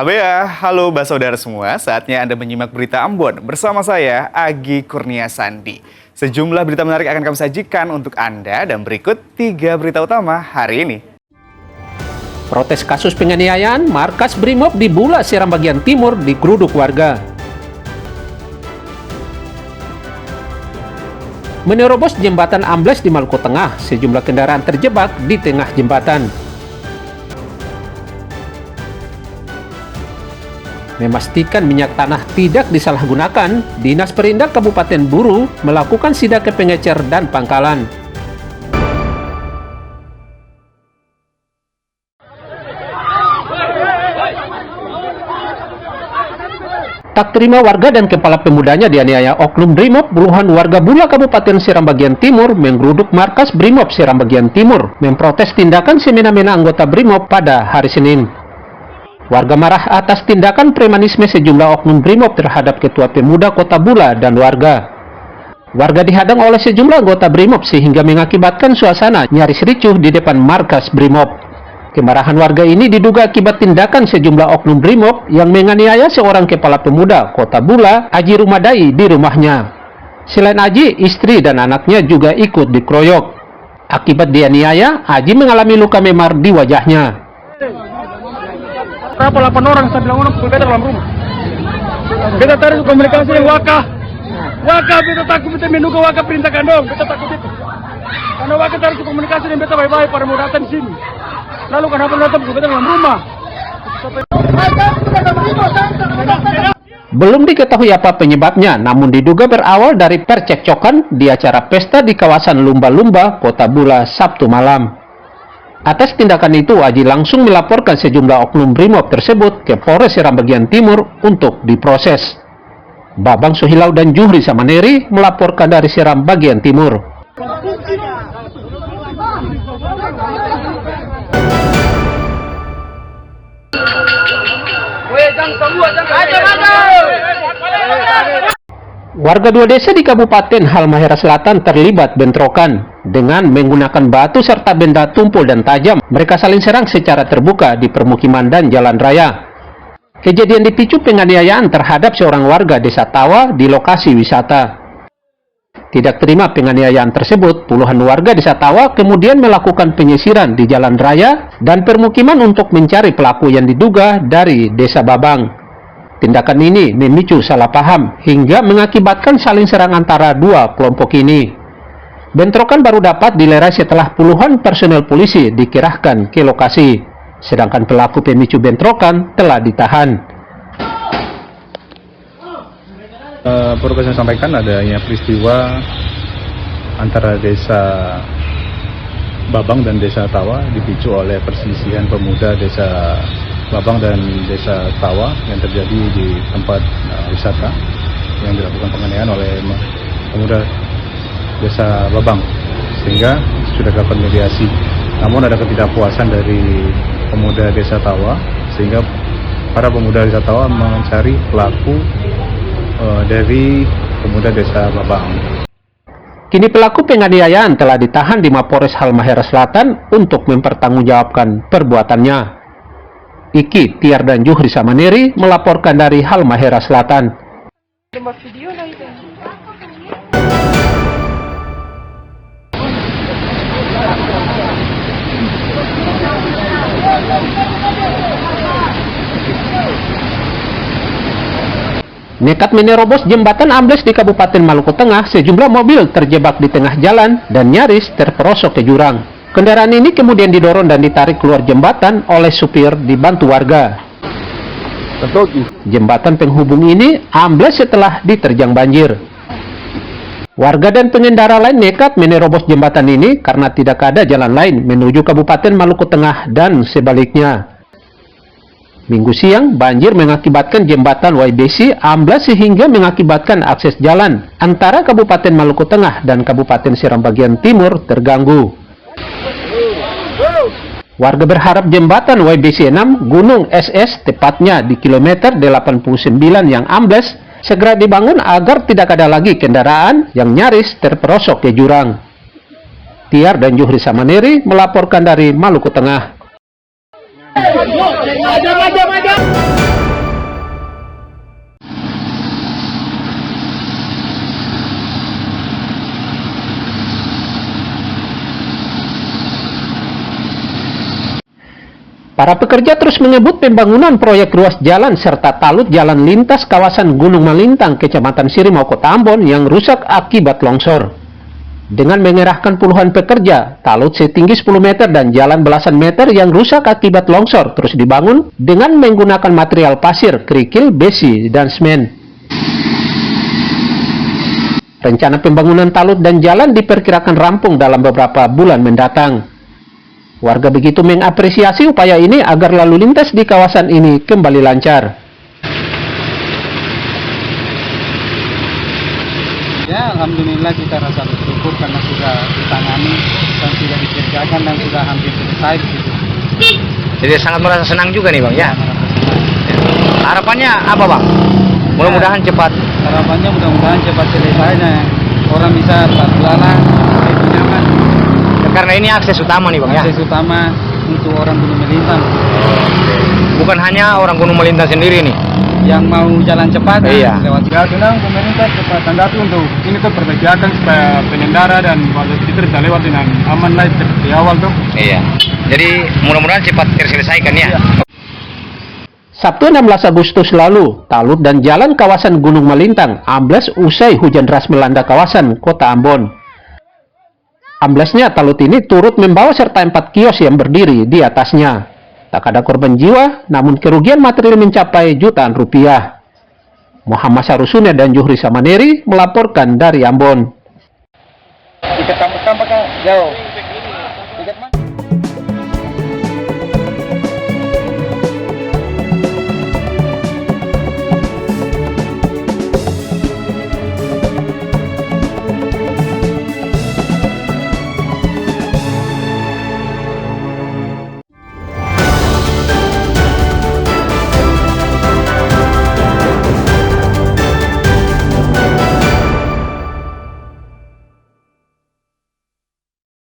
Habea, halo saudara semua, saatnya Anda menyimak berita Ambon bersama saya, Agi Kurnia Sandi. Sejumlah berita menarik akan kami sajikan untuk Anda dan berikut 3 berita utama hari ini. Protes kasus penganiayaan, markas Brimob di Bula Seram bagian timur digeruduk warga. Menerobos jembatan ambles di Maluku Tengah, sejumlah kendaraan terjebak di tengah jembatan. Memastikan minyak tanah tidak disalahgunakan, Dinas Perindak Kabupaten Buru melakukan sidak ke pengecer dan pangkalan. Tak terima warga dan kepala pemudanya dianiaya oknum Brimob, puluhan warga Bula Kabupaten Seram bagian timur menggeruduk markas Brimob Seram bagian timur, memprotes tindakan semena-mena anggota Brimob pada hari Senin. Warga marah atas tindakan premanisme sejumlah oknum Brimob terhadap Ketua Pemuda Kota Bula dan warga. Warga dihadang oleh sejumlah anggota Brimob sehingga mengakibatkan suasana nyaris ricuh di depan markas Brimob. Kemarahan warga ini diduga akibat tindakan sejumlah oknum Brimob yang menganiaya seorang kepala pemuda Kota Bula, Aji Rumadai, di rumahnya. Selain Aji, istri dan anaknya juga ikut dikeroyok. Akibat dianiaya, Aji mengalami luka memar di wajahnya. Berapa 8 orang, saya bilang orang pukul beta dalam rumah. Beta tarik komunikasi dengan Wakah. Wakah beta takut, beta menunggu Wakah perintahkan dong. Beta takut itu. Karena Wakah tarik komunikasi dengan beta baik-baik pada mau datang sini. Lalu kenapa datang pukul beta dalam rumah? Belum diketahui apa penyebabnya, namun diduga berawal dari percekcokan di acara pesta di kawasan Lumba-Lumba, Kota Bula, Sabtu malam. Atas tindakan itu, Aji langsung melaporkan sejumlah oknum Brimob tersebut ke Polres Seram bagian timur untuk diproses. Babang Suhilau dan Juhri Samaneri melaporkan dari Seram bagian timur. Warga 2 desa di Kabupaten Halmahera Selatan terlibat bentrokan. Dengan menggunakan batu serta benda tumpul dan tajam, mereka saling serang secara terbuka di permukiman dan jalan raya. Kejadian dipicu penganiayaan terhadap seorang warga desa Tawa di lokasi wisata. Tidak terima penganiayaan tersebut, puluhan warga desa Tawa kemudian melakukan penyisiran di jalan raya dan permukiman untuk mencari pelaku yang diduga dari desa Babang. Tindakan ini memicu salah paham hingga mengakibatkan saling serang antara dua kelompok ini. Bentrokan baru dapat dilerai setelah puluhan personel polisi dikerahkan ke lokasi, sedangkan pelaku pemicu bentrokan telah ditahan. Perlu saya sampaikan adanya peristiwa antara desa Babang dan desa Tawa dipicu oleh perselisihan pemuda desa Babang dan desa Tawa yang terjadi di tempat wisata yang dilakukan penganiayaan oleh pemuda desa Babang, sehingga sudah dapat mediasi. Namun ada ketidakpuasan dari pemuda desa Tawa, sehingga para pemuda desa Tawa mencari pelaku dari pemuda desa Babang. Kini pelaku penganiayaan telah ditahan di Mapores Halmahera Selatan untuk mempertanggungjawabkan perbuatannya. Iki, Tiar dan Juhri Samaneri melaporkan dari Halmahera Selatan. Nekat menerobos jembatan ambles di Kabupaten Maluku Tengah, sejumlah mobil terjebak di tengah jalan dan nyaris terperosok ke jurang. Kendaraan ini kemudian didorong dan ditarik keluar jembatan oleh supir dibantu warga. Jembatan penghubung ini ambles setelah diterjang banjir. Warga dan pengendara lain nekat menerobos jembatan ini karena tidak ada jalan lain menuju Kabupaten Maluku Tengah dan sebaliknya. Minggu siang, banjir mengakibatkan jembatan YBC amblas sehingga mengakibatkan akses jalan antara Kabupaten Maluku Tengah dan Kabupaten Seram bagian timur terganggu. Warga berharap jembatan YBC 6 Gunung SS, tepatnya di kilometer 89 yang ambles, segera dibangun agar tidak ada lagi kendaraan yang nyaris terperosok ke jurang. Tiar dan Juhri Samaneri melaporkan dari Maluku Tengah. Para pekerja terus menyebut pembangunan proyek ruas jalan serta talut jalan lintas kawasan Gunung Malintang, Kecamatan Sirimau, Kota Ambon yang rusak akibat longsor. Dengan mengerahkan puluhan pekerja, talut setinggi 10 meter dan jalan belasan meter yang rusak akibat longsor terus dibangun dengan menggunakan material pasir, kerikil, besi, dan semen. Rencana pembangunan talut dan jalan diperkirakan rampung dalam beberapa bulan mendatang. Warga begitu mengapresiasi upaya ini agar lalu lintas di kawasan ini kembali lancar. Ya, alhamdulillah kita rasa bersyukur karena sudah ditangani dan sudah dikerjakan dan sudah hampir selesai gitu. Jadi sangat merasa senang juga nih Bang ya. Harapannya apa Bang? Mudah-mudahan cepat. Harapannya mudah-mudahan cepat selesainya. Orang bisa berlalang lebih nyaman. Karena ini akses utama nih Bang ya. Akses utama untuk orang Gunung Melintang. Bukan hanya orang Gunung Melintang sendiri nih. Yang mau jalan cepat Iya. lewat. Ya senang pemerintah cepat tanggapi untuk ini tuh perbaikan supaya pengendara dan warga sekitar bisa lewat dengan aman lah seperti awal tuh. Iya. Jadi mudah-mudahan cepat terselesaikan ya. Sabtu 16 Agustus lalu, talut dan jalan kawasan Gunung Malintang ambles usai hujan deras melanda kawasan Kota Ambon. Amblesnya talut ini turut membawa serta 4 kios yang berdiri di atasnya. Tak ada korban jiwa, namun kerugian material mencapai jutaan rupiah. Muhammad Sarusune dan Juhri Samaneri melaporkan dari Ambon. Kita tampak jauh.